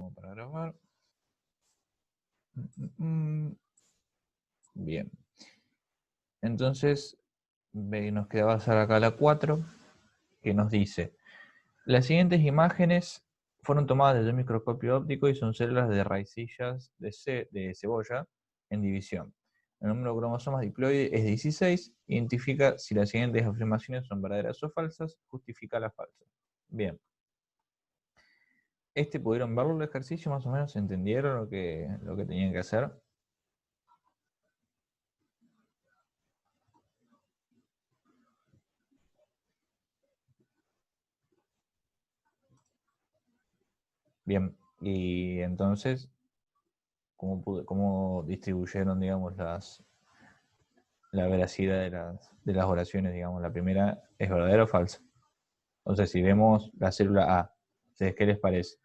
como para grabar. Bien. Entonces, nos queda pasar acá la 4, que nos dice: las siguientes imágenes fueron tomadas desde un microscopio óptico y son células de raicillas de cebolla en división. El número de cromosomas diploide es 16. Identifica si las siguientes afirmaciones son verdaderas o falsas. Justifica la falsa. Bien. ¿Pudieron verlo el ejercicio? ¿Más o menos entendieron lo que tenían que hacer? Bien. Y entonces, ¿cómo distribuyeron, digamos, la veracidad de las oraciones? Digamos, la primera, ¿es verdadera o falsa? Entonces, si vemos la célula A, ¿ustedes qué les parece?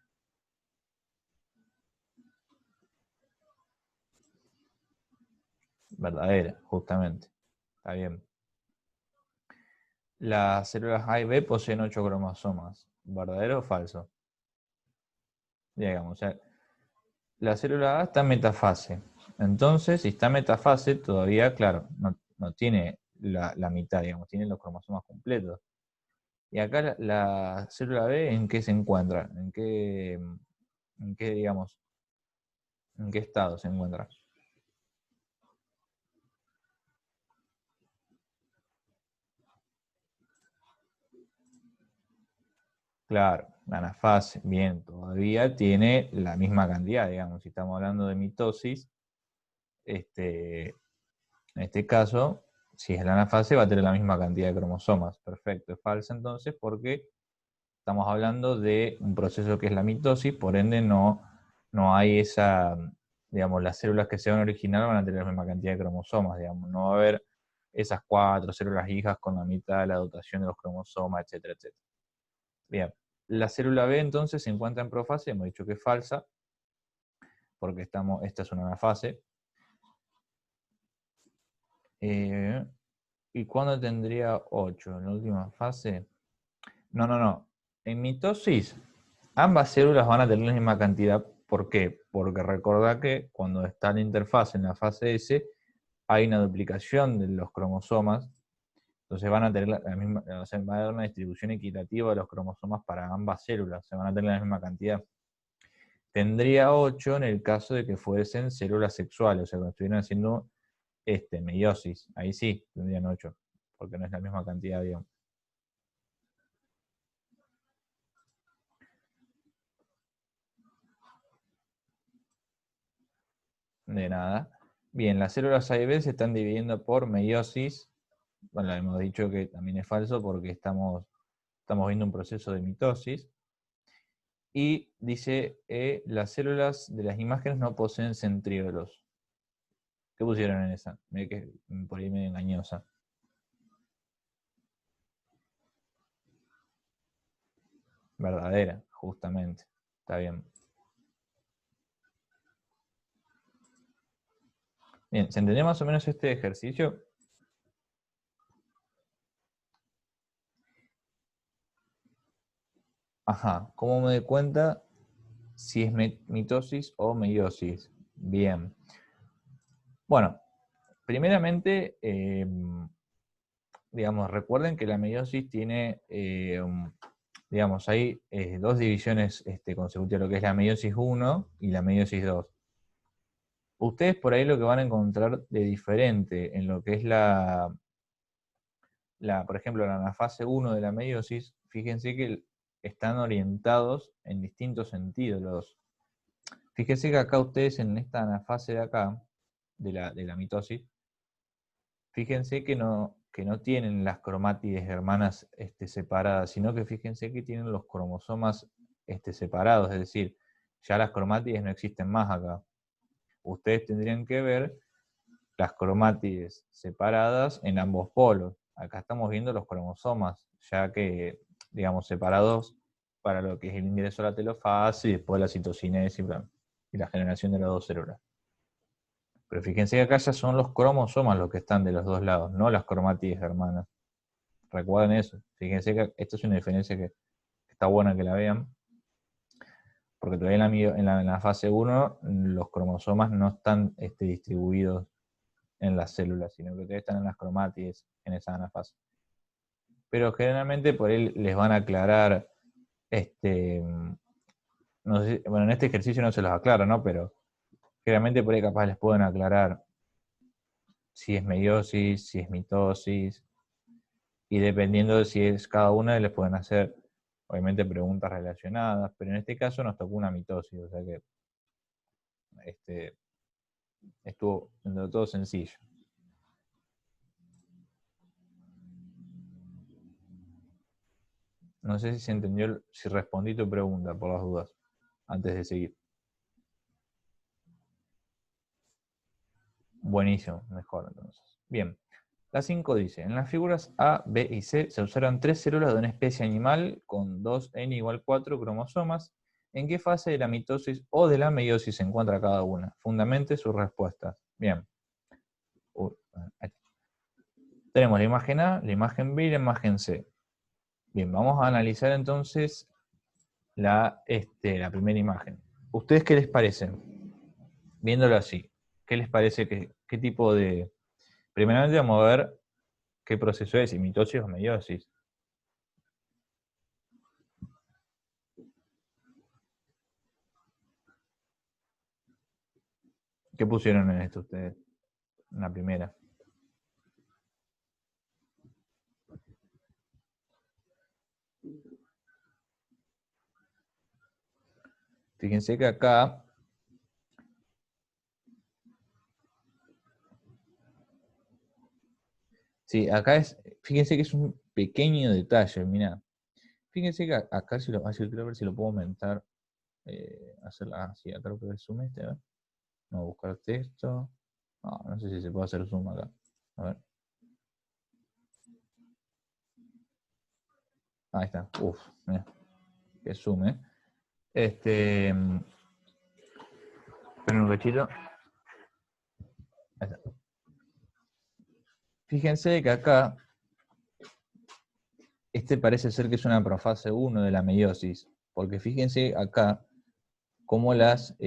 Verdadera, justamente. Está bien. Las células A y B poseen 8 cromosomas. ¿Verdadero o falso? Digamos, o sea, la célula A está en metafase. Entonces, si está en metafase, todavía, claro, no tiene la mitad, digamos, tiene los cromosomas completos. Y acá la célula B, ¿en qué se encuentra? Digamos, en qué estado se encuentra? Claro, la anafase, bien, todavía tiene la misma cantidad, digamos, si estamos hablando de mitosis, en este caso, si es la anafase, va a tener la misma cantidad de cromosomas. Perfecto, es falsa entonces porque estamos hablando de un proceso que es la mitosis, por ende no hay esa, digamos, las células que se van a originar van a tener la misma cantidad de cromosomas, digamos, no va a haber esas 4 células hijas con la mitad de la dotación de los cromosomas, etcétera, etcétera. Bien, la célula B entonces se encuentra en profase, hemos dicho que es falsa, porque esta es una anafase. ¿Y cuándo tendría 8? ¿En la última fase? No. En mitosis, ambas células van a tener la misma cantidad. ¿Por qué? Porque recordá que cuando está la interfase en la fase S, hay una duplicación de los cromosomas. Entonces van a tener la misma, o sea, va a haber una distribución equitativa de los cromosomas para ambas células. Se van a tener la misma cantidad. Tendría 8 en el caso de que fuesen células sexuales, o sea, cuando estuvieran haciendo meiosis. Ahí sí tendrían 8, porque no es la misma cantidad, digamos. De nada. Bien, las células A y B se están dividiendo por meiosis. Bueno, hemos dicho que también es falso porque estamos viendo un proceso de mitosis. Y dice, las células de las imágenes no poseen centriolos. ¿Qué pusieron en esa? Ve que por ahí medio engañosa. Verdadera, justamente. Está bien. Bien, ¿se entendió más o menos este ejercicio? Ajá, ¿cómo me doy cuenta si es mitosis o meiosis? Bien. Bueno, primeramente, digamos, recuerden que la meiosis tiene, digamos, hay dos divisiones consecutivas, lo que es la meiosis 1 y la meiosis 2. Ustedes por ahí lo que van a encontrar de diferente en lo que es por ejemplo, la fase 1 de la meiosis, fíjense que están orientados en distintos sentidos. Fíjense que acá ustedes en esta fase de acá, de la mitosis, fíjense que no tienen las cromátides hermanas separadas, sino que fíjense que tienen los cromosomas separados, es decir, ya las cromátides no existen más acá. Ustedes tendrían que ver las cromátides separadas en ambos polos. Acá estamos viendo los cromosomas, ya que, digamos, separados para lo que es el ingreso a la telofase y después la citocinesis y la generación de las dos células. Pero fíjense que acá ya son los cromosomas los que están de los dos lados, no las cromátides hermanas. Recuerden eso. Fíjense que esto es una diferencia que está buena que la vean. porque todavía en la fase 1 los cromosomas no están distribuidos en las células, sino que todavía están en las cromátides en esa anafase. Pero generalmente por ahí les van a aclarar, no sé, bueno, en este ejercicio no se los aclara, ¿no? Pero generalmente por ahí capaz les pueden aclarar si es meiosis, si es mitosis, y dependiendo de si es cada una, les pueden hacer, obviamente, preguntas relacionadas, pero en este caso nos tocó una mitosis, o sea que estuvo dentro de todo sencillo. No sé si se entendió, si respondí tu pregunta por las dudas, antes de seguir. Buenísimo, mejor entonces. Bien, la 5 dice, en las figuras A, B y C se usaron 3 células de una especie animal con 2n igual 4 cromosomas. ¿En qué fase de la mitosis o de la meiosis se encuentra cada una? Fundamente sus respuestas. Bien. Tenemos la imagen A, la imagen B y la imagen C. Bien, vamos a analizar entonces la primera imagen. ¿Ustedes qué les parece? Viéndolo así, ¿qué les parece? ¿Qué tipo de...? Primeramente vamos a ver qué proceso es, si mitosis o meiosis. ¿Qué pusieron en esto ustedes? En la primera. Fíjense que acá sí, acá fíjense que es un pequeño detalle, mirá. Fíjense que acá, quiero ver si lo puedo aumentar, hacerla así, acá lo que es zoom a ver. Vamos a buscar texto. No sé si se puede hacer zoom acá. A ver. Ahí está. Uf, mira. Que zoom, esperen un cachito. Ahí está. Fíjense que acá, parece ser que es una profase 1 de la meiosis. Porque fíjense acá cómo las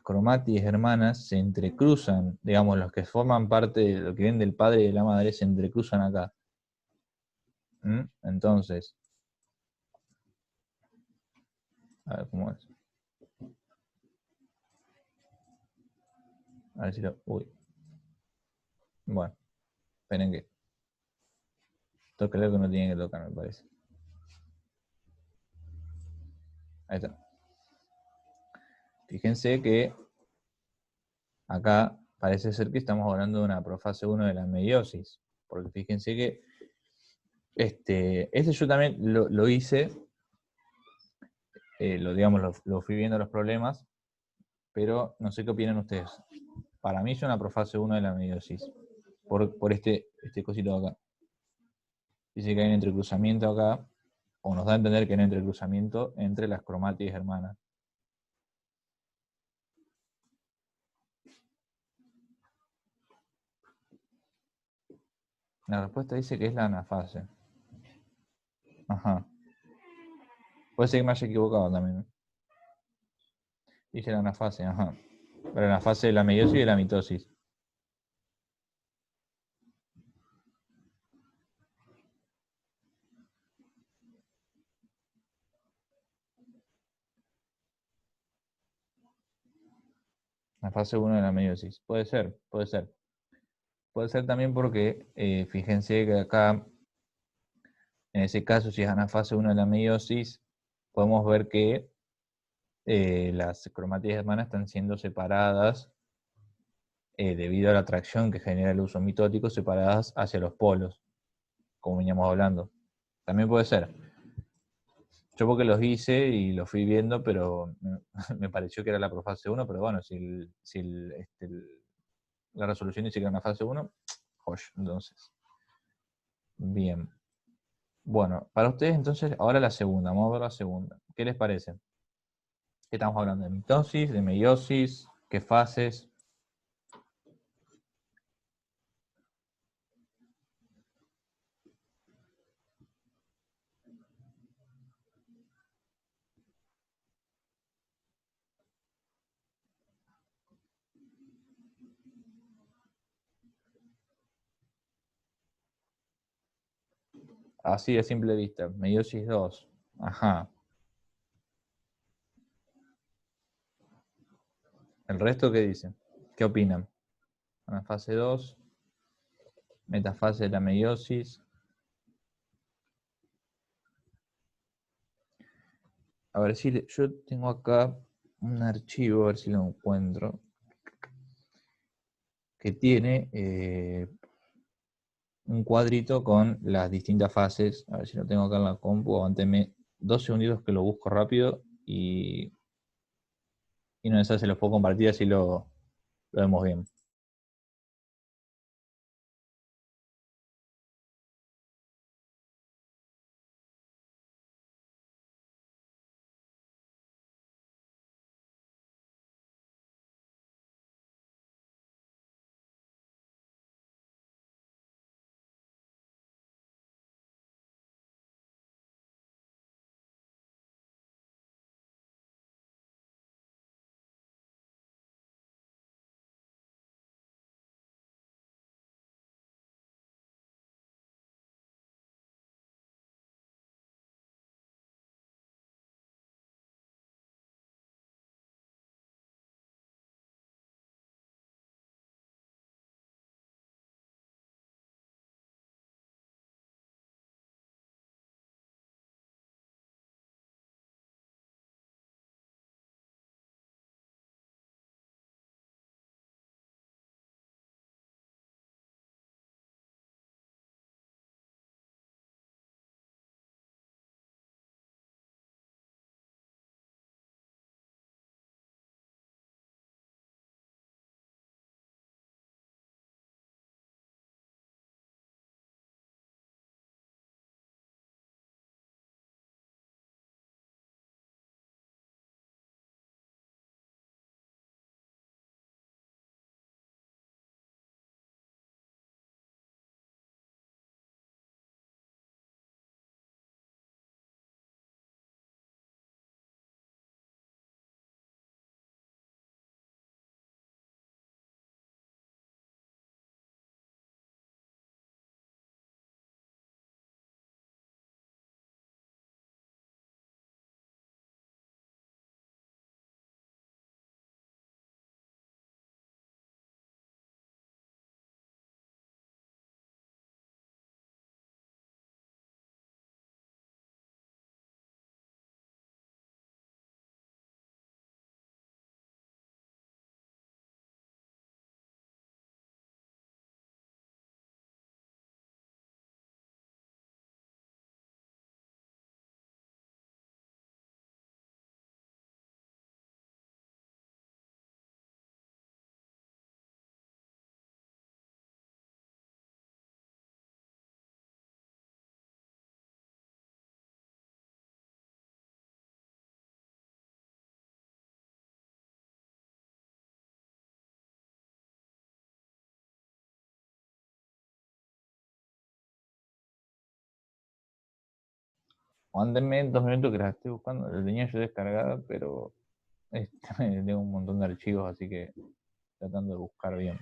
cromátides hermanas se entrecruzan, digamos, los que forman parte de lo que viene del padre y de la madre se entrecruzan acá. Entonces, a ver cómo es. A ver si lo... Uy. Bueno, esperen que... Esto creo que no tiene que tocar, me parece. Ahí está. Fíjense que acá parece ser que estamos hablando de una profase 1 de la meiosis. Porque fíjense que yo también lo hice, lo fui viendo los problemas, pero no sé qué opinan ustedes. Para mí es una profase 1 de la meiosis, por este cosito de acá. Dice que hay un entrecruzamiento acá, o nos da a entender que hay un entrecruzamiento entre las cromátides hermanas. La respuesta dice que es la anafase. Ajá. Puede ser que me haya equivocado también. Dice la anafase, ajá. Pero la fase de la meiosis y de la mitosis. La fase 1 de la meiosis. Puede ser, puede ser. Puede ser también porque, fíjense que acá, en ese caso, si es anafase 1 de la meiosis, podemos ver que las cromátides hermanas están siendo separadas debido a la atracción que genera el uso mitótico, separadas hacia los polos, como veníamos hablando. También puede ser. Yo porque los hice y los fui viendo, pero me pareció que era la profase 1, pero bueno, la resolución dice que era una fase 1, joya, entonces. Bien. Bueno, para ustedes entonces, ahora la segunda, vamos a ver la segunda. ¿Qué les parece? ¿Qué estamos hablando? ¿De mitosis, de meiosis? ¿Qué fases? así de simple vista. Meiosis 2. Ajá. ¿El resto qué dicen? ¿Qué opinan? Anafase 2, metafase de la meiosis. A ver si yo tengo acá un archivo, a ver si lo encuentro, que tiene un cuadrito con las distintas fases. A ver si lo tengo acá en la compu. Aguánteme 2 segunditos que lo busco rápido y no sé si los puedo compartir así lo vemos bien. Mándenme 2 minutos que las estoy buscando. La tenía yo descargada, pero tengo un montón de archivos, así que tratando de buscar bien.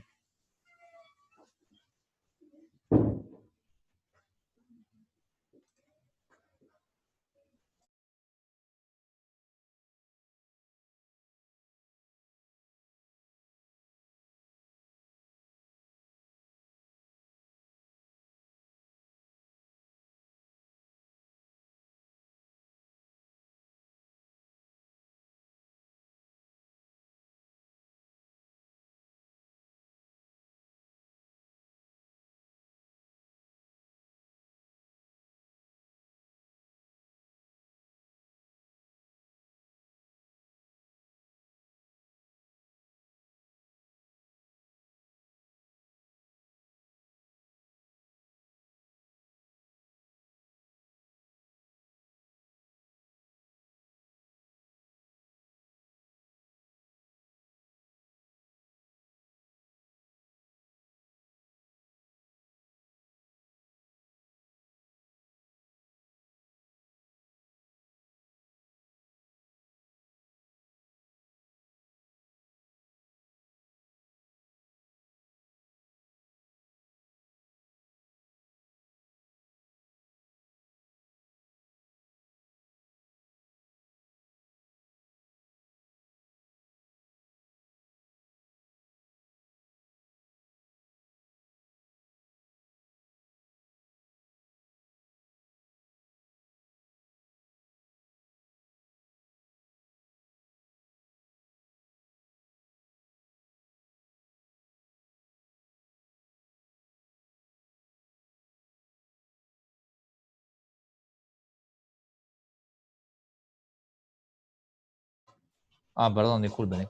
Ah, perdón, disculpen.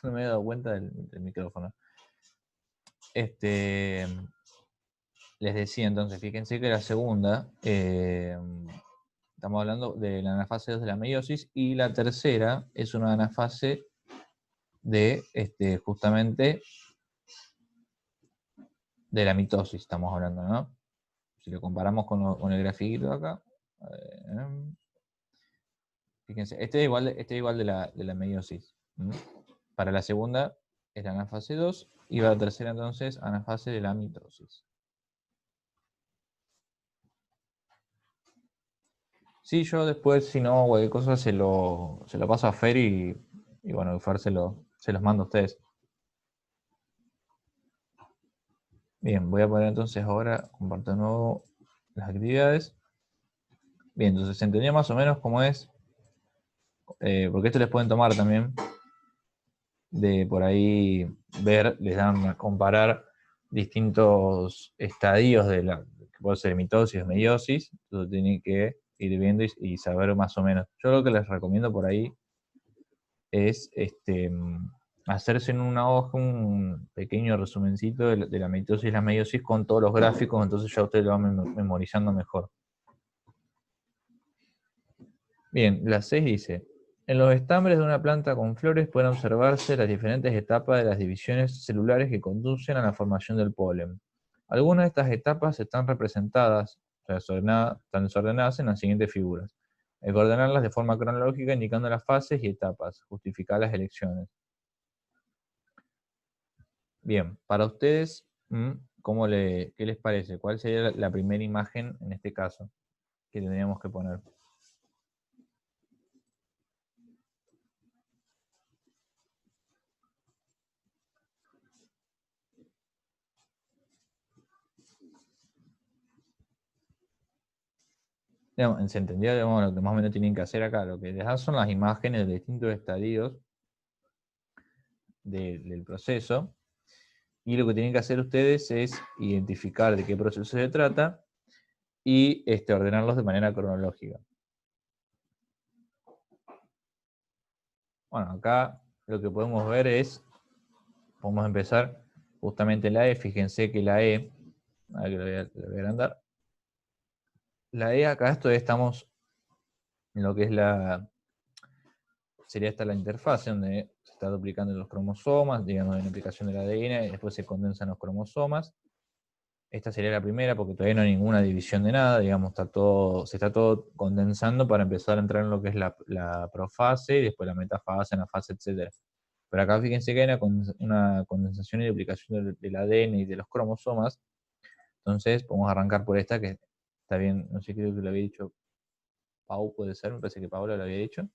No me había dado cuenta del micrófono. Les decía entonces, fíjense que la segunda, estamos hablando de la anafase 2 de la meiosis, y la tercera es una anafase de justamente de la mitosis, estamos hablando, ¿no? Si lo comparamos con el grafiquito de acá, fíjense, este es igual de la meiosis. Para la segunda es la anafase 2 y para la tercera entonces anafase de la mitosis. Sí, yo después, si no, cualquier cosa se lo paso a Fer y bueno, Fer se los mando a ustedes. Bien, voy a poner entonces ahora, comparto de nuevo las actividades. Bien, entonces se entendió más o menos cómo es, porque esto les pueden tomar también, de por ahí ver, les dan a comparar distintos estadios de la, que puede ser mitosis, meiosis, entonces tienen que ir viendo y saber más o menos. Yo lo que les recomiendo por ahí es hacerse en una hoja un pequeño resumencito de la mitosis y la meiosis con todos los gráficos, entonces ya ustedes lo van memorizando mejor. Bien, la 6 dice, en los estambres de una planta con flores pueden observarse las diferentes etapas de las divisiones celulares que conducen a la formación del polen. Algunas de estas etapas están representadas, o sea, están desordenadas en las siguientes figuras. Hay que ordenarlas de forma cronológica indicando las fases y etapas, justificar las elecciones. Bien, para ustedes, ¿qué les parece? ¿Cuál sería la primera imagen en este caso que tendríamos que poner? Digamos, se entendió, digamos, lo que más o menos tienen que hacer acá. Lo que les dan son las imágenes de distintos estadios del proceso. Y lo que tienen que hacer ustedes es identificar de qué proceso se trata y ordenarlos de manera cronológica. Bueno, acá lo que podemos ver es, podemos empezar justamente la E. Fíjense que la E, a ver que lo voy a agrandar. La E acá estamos en lo que es sería esta la interfaz donde se está duplicando los cromosomas, digamos, en la aplicación del ADN, y después se condensan los cromosomas. Esta sería la primera porque todavía no hay ninguna división de nada, digamos, se está todo condensando para empezar a entrar en lo que es la profase y después la metafase, anafase, etc. Pero acá fíjense que hay una condensación y duplicación del ADN y de los cromosomas. Entonces, podemos arrancar por esta que está bien, no sé, creo que lo había dicho Pau, puede ser, me parece que Paula lo había dicho,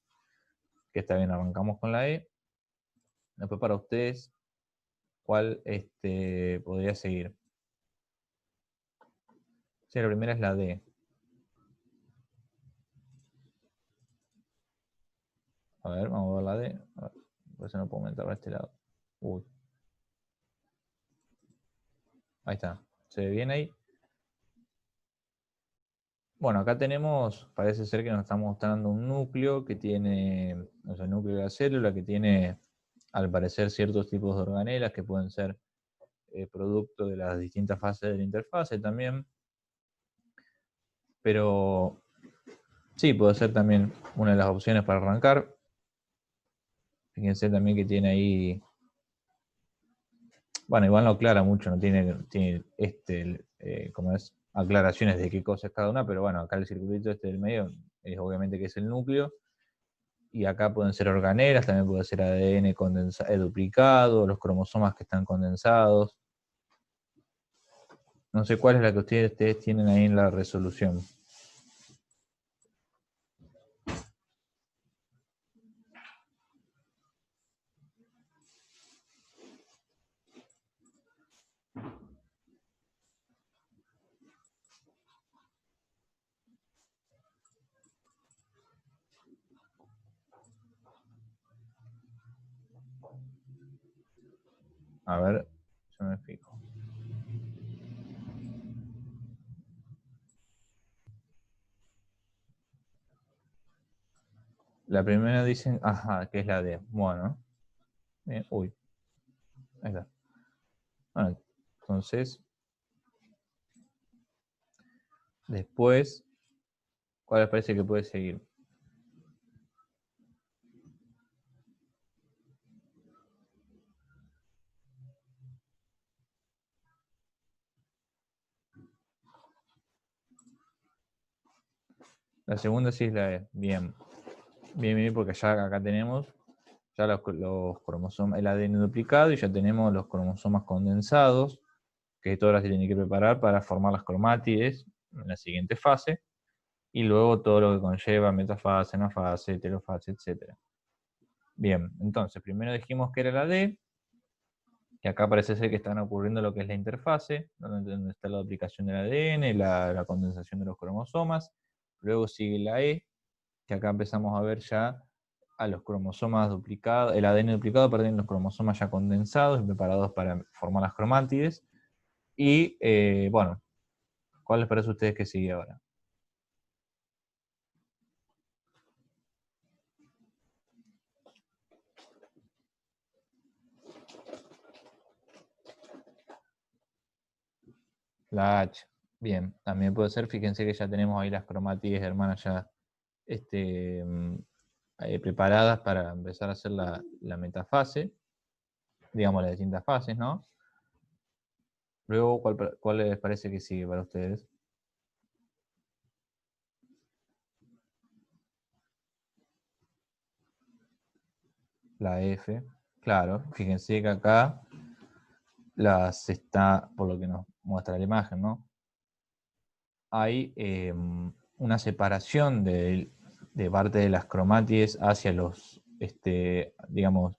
que está bien, arrancamos con la E. Después para ustedes, ¿cuál podría seguir? Sí, la primera es la D. A ver, vamos a ver la D. A ver, por eso no puedo aumentar para este lado. Uy, ahí está. ¿Se ve bien ahí? Bueno, acá tenemos, parece ser que nos está mostrando un núcleo que tiene, o sea, el núcleo de la célula que tiene, al parecer, ciertos tipos de organelas que pueden ser producto de las distintas fases de la interfase también. Pero sí, puede ser también una de las opciones para arrancar. Fíjense también que tiene ahí, bueno, igual no aclara mucho, no tiene como es, aclaraciones de qué cosa es cada una, pero bueno, acá el circulito del medio es obviamente que es el núcleo, y acá pueden ser organelas, también puede ser ADN duplicado, los cromosomas que están condensados. No sé cuál es la que ustedes tienen ahí en la resolución. A ver, yo me fijo. La primera dicen, ajá, que es la D. Bueno. Uy, ahí está. Bueno, entonces, después, ¿cuál les parece que puede seguir? La segunda sí es la E. Bien. Bien, bien, porque ya acá tenemos ya los cromosomas, el ADN duplicado y ya tenemos los cromosomas condensados, que esto ahora se tiene que preparar para formar las cromátides en la siguiente fase, y luego todo lo que conlleva metafase, anafase, telofase, etc. Bien, entonces primero dijimos que era la D, que acá parece ser que están ocurriendo lo que es la interfase, donde está la duplicación del ADN, la condensación de los cromosomas. Luego sigue la E, que acá empezamos a ver ya a los cromosomas duplicados, el ADN duplicado, perdón, los cromosomas ya condensados y preparados para formar las cromátides. Y bueno, ¿cuál les parece a ustedes que sigue ahora? La H. Bien, también puede ser, fíjense que ya tenemos ahí las cromátides hermanas ya preparadas para empezar a hacer la metafase, digamos las distintas fases, ¿no? Luego, ¿cuál les parece que sigue para ustedes? La F. Claro, fíjense que acá las está, por lo que nos muestra la imagen, ¿no? Hay una separación de parte de las cromátides hacia los, digamos,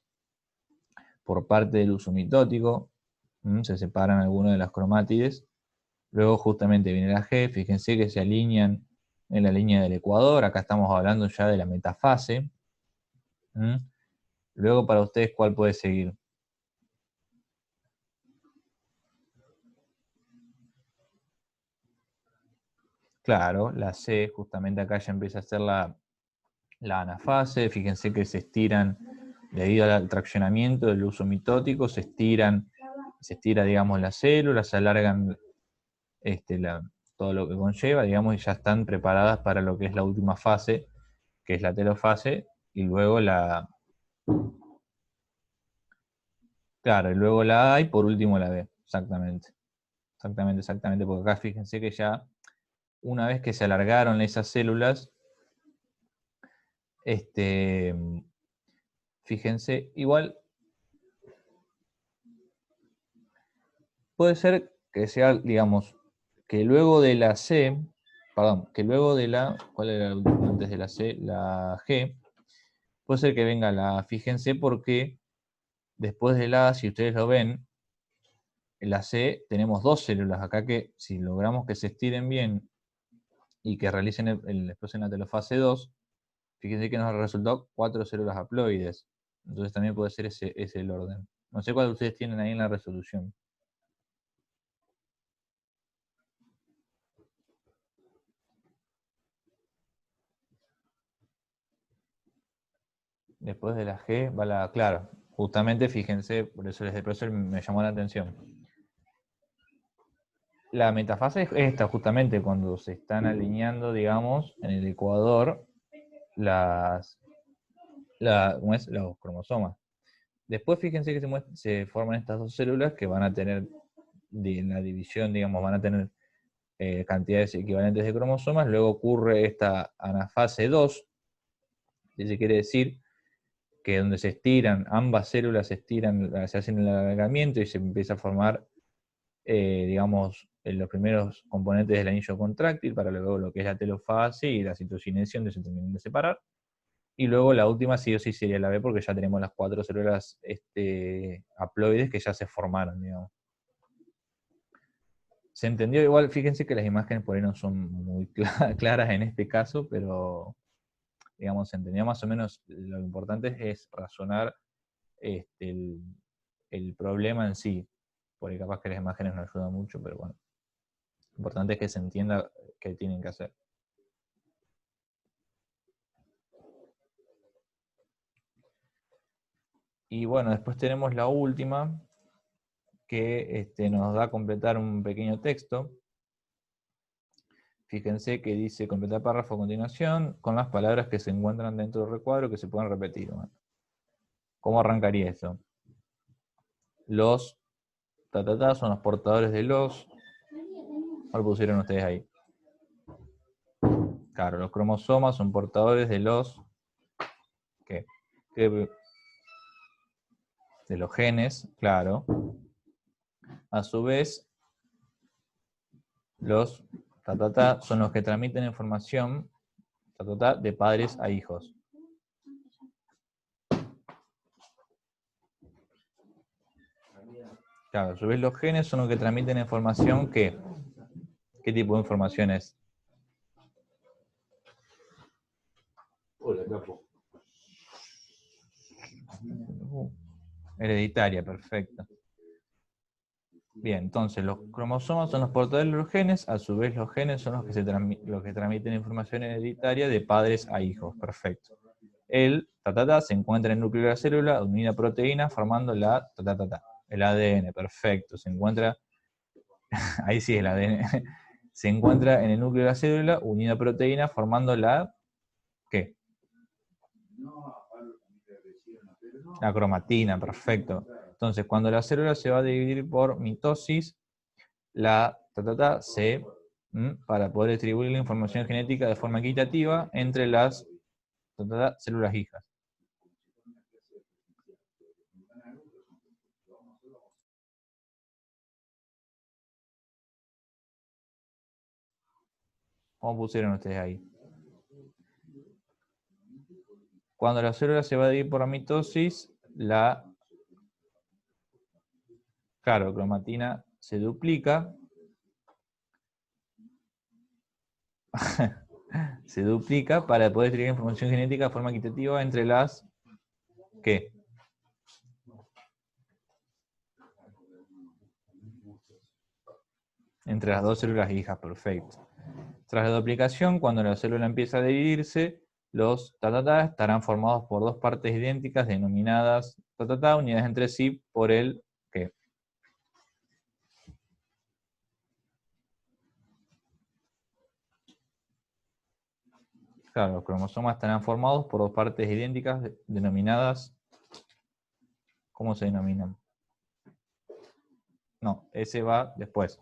por parte del uso mitótico, se separan algunas de las cromátides. Luego justamente viene la G, fíjense que se alinean en la línea del ecuador, acá estamos hablando ya de la metafase. Luego para ustedes, ¿cuál puede seguir? Claro, la C, justamente acá ya empieza a ser la anafase, fíjense que se estiran, debido al traccionamiento del uso mitótico, se estira, digamos, las células, se alargan todo lo que conlleva, digamos, y ya están preparadas para lo que es la última fase, que es la telofase, y luego claro, y luego la A y por último la B, exactamente. Exactamente, exactamente, porque acá fíjense que ya una vez que se alargaron esas células, este, fíjense, igual puede ser que sea, digamos, que luego de la C, perdón, que luego de la, ¿cuál era la última antes de la C? La G, puede ser que venga la, fíjense porque después de la A, si ustedes lo ven, en la C tenemos dos células acá que si logramos que se estiren bien y que realicen después en la telofase 2, fíjense que nos resultó 4 células haploides. Entonces también puede ser ese el orden. No sé cuál ustedes tienen ahí en la resolución. Después de la G va la, claro, justamente fíjense, por eso me llamó la atención. La metafase es esta, justamente cuando se están alineando, digamos, en el ecuador las, ¿cómo es? Los cromosomas. Después fíjense que se forman estas dos células que van a tener, en la división, digamos, van a tener cantidades equivalentes de cromosomas. Luego ocurre esta anafase 2, que se quiere decir que donde se estiran, ambas células se estiran, se hacen el alargamiento y se empieza a formar, digamos, los primeros componentes del anillo contráctil para luego lo que es la telofase y la citocinesia, donde se terminan de separar. Y luego la última sí o sí sería la B, porque ya tenemos las 4 células haploides que ya se formaron, digamos. Se entendió igual, fíjense que las imágenes por ahí no son muy claras en este caso, pero digamos, se entendió más o menos. Lo importante es razonar este, el, el problema en sí. Por ahí capaz que las imágenes no ayudan mucho, pero bueno. Lo importante es que se entienda qué tienen que hacer. Y bueno, después tenemos la última, que nos da a completar un pequeño texto. Fíjense que dice completar párrafo a continuación con las palabras que se encuentran dentro del recuadro que se pueden repetir. Bueno, ¿cómo arrancaría esto? Los son los portadores de los. ¿Cuál pusieron ustedes ahí? Claro, los cromosomas son portadores de los. ¿Qué? De los genes, claro. A su vez, los son los que transmiten información de padres a hijos. Claro, a su vez los genes son los que transmiten información que. ¿Qué tipo de información es? Hola, capo. Hereditaria, perfecto. Bien, entonces los cromosomas son los portadores de los genes, a su vez los genes son los que, los que transmiten información hereditaria de padres a hijos, perfecto. El se encuentra en el núcleo de la célula, unida a proteína, formando la el ADN, perfecto. Se encuentra, ahí sí el ADN, se encuentra en el núcleo de la célula, unida a proteína, formando la, ¿qué? La cromatina, perfecto. Entonces, cuando la célula se va a dividir por mitosis, la se, para poder distribuir la información genética de forma equitativa entre las células hijas. ¿Cómo pusieron ustedes ahí? Cuando la célula se va a dividir por mitosis, la cromatina se duplica. Se duplica para poder distribuir información genética de forma equitativa entre las. ¿Qué? Entre las dos células hijas, perfecto. Tras la duplicación, cuando la célula empieza a dividirse, los estarán formados por dos partes idénticas denominadas unidas entre sí por el ¿qué? Claro, los cromosomas estarán formados por dos partes idénticas denominadas. ¿Cómo se denominan? No, ese va después.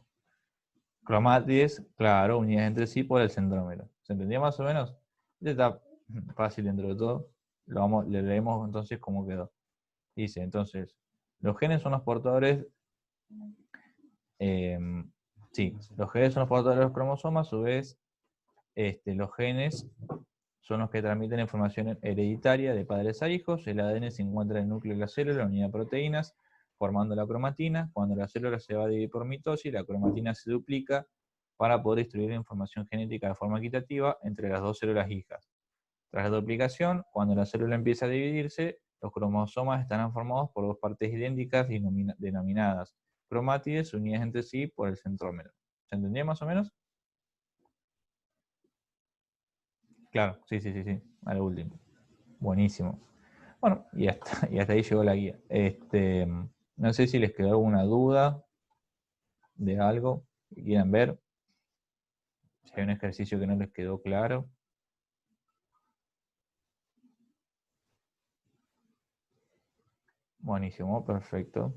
Cromátides, claro, unidas entre sí por el centrómero. ¿Se entendía más o menos? Este está fácil dentro de todo. Le leemos entonces cómo quedó. Dice, entonces, los genes son los portadores. Sí, los genes son los portadores de los cromosomas, a su vez, los genes son los que transmiten información hereditaria de padres a hijos. El ADN se encuentra en el núcleo de la célula, unida a proteínas, formando la cromatina. Cuando la célula se va a dividir por mitosis, la cromatina se duplica para poder distribuir la información genética de forma equitativa entre las dos células hijas. Tras la duplicación, cuando la célula empieza a dividirse, los cromosomas estarán formados por dos partes idénticas denominadas cromátides unidas entre sí por el centrómero. ¿Se entendía más o menos? Claro, sí, a lo último. Buenísimo. Bueno, y hasta ahí llegó la guía. No sé si les quedó alguna duda de algo que quieran ver. Si hay un ejercicio que no les quedó claro. Buenísimo, perfecto.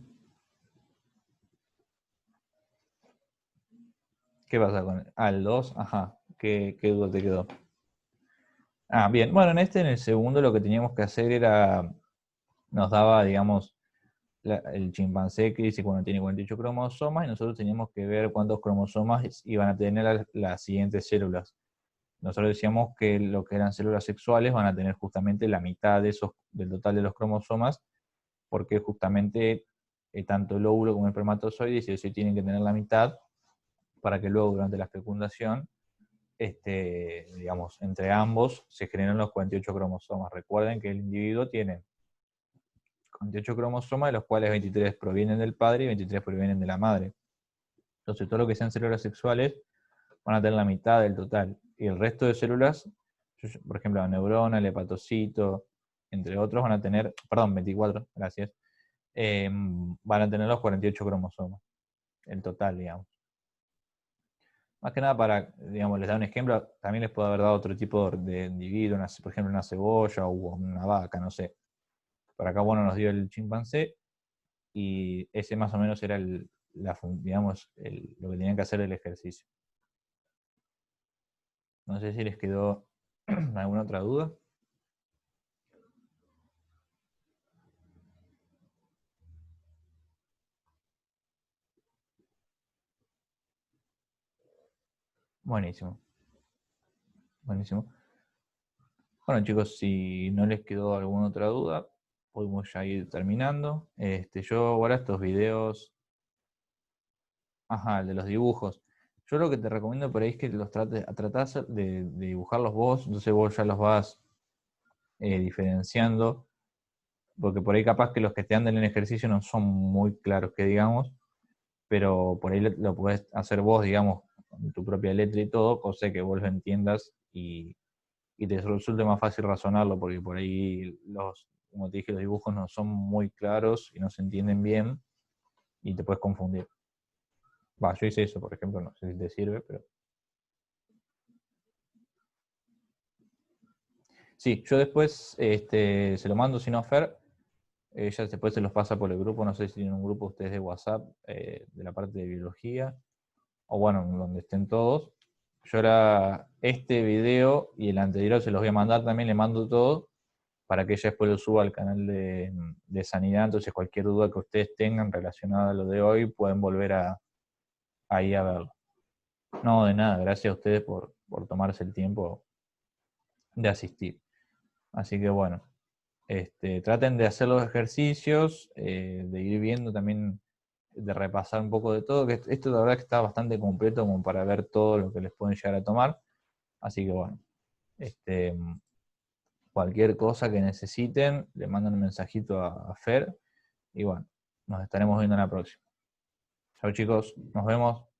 ¿Qué pasa con el 2? Ajá, ¿qué duda te quedó? Ah, bien. Bueno, en el segundo, lo que teníamos que hacer era, nos daba, digamos, el chimpancé que dice cuando tiene 48 cromosomas y nosotros teníamos que ver cuántos cromosomas iban a tener las siguientes células. Nosotros decíamos que lo que eran células sexuales van a tener justamente la mitad del total de los cromosomas, porque justamente tanto el óvulo como el espermatozoide sí tienen que tener la mitad para que luego durante la fecundación digamos, entre ambos se generan los 48 cromosomas. Recuerden que el individuo tiene 48 cromosomas, de los cuales 23 provienen del padre y 23 provienen de la madre. Entonces, todo lo que sean células sexuales van a tener la mitad del total. Y el resto de células, por ejemplo, la neurona, el hepatocito, entre otros, van a tener, perdón, 24, gracias, van a tener los 48 cromosomas, el total, digamos. Más que nada para, digamos, les da un ejemplo, también les puedo haber dado otro tipo de individuo, por ejemplo, una cebolla o una vaca, no sé. Por acá, bueno, nos dio el chimpancé y ese más o menos era digamos, lo que tenían que hacer el ejercicio. No sé si les quedó alguna otra duda. Buenísimo. Buenísimo. Bueno, chicos, si no les quedó alguna otra duda, podemos ya ir terminando. Yo ahora estos videos, ajá, el de los dibujos. Yo lo que te recomiendo por ahí es que los tratás de dibujarlos vos, entonces vos ya los vas diferenciando, porque por ahí capaz que los que te anden en ejercicio no son muy claros que digamos, pero por ahí lo podés hacer vos, digamos, con tu propia letra y todo, cosa que vos lo entiendas y te resulte más fácil razonarlo, porque por ahí como te dije, los dibujos no son muy claros y no se entienden bien y te puedes confundir. Yo hice eso, por ejemplo, no sé si te sirve, pero... Sí, yo después se lo mando, si no, a Fer, ella después se los pasa por el grupo, no sé si tienen un grupo ustedes de WhatsApp, de la parte de biología, o bueno, donde estén todos. Yo ahora este video y el anterior se los voy a mandar también, le mando todo, para que ella después lo suba al canal de Sanidad, entonces cualquier duda que ustedes tengan relacionada a lo de hoy, pueden volver ahí a verlo. No, de nada, gracias a ustedes por tomarse el tiempo de asistir. Así que bueno, traten de hacer los ejercicios, de ir viendo también, de repasar un poco de todo, que esto la verdad que está bastante completo como para ver todo lo que les pueden llegar a tomar. Así que bueno, cualquier cosa que necesiten, le mandan un mensajito a Fer y bueno, nos estaremos viendo en la próxima. Chao chicos, nos vemos.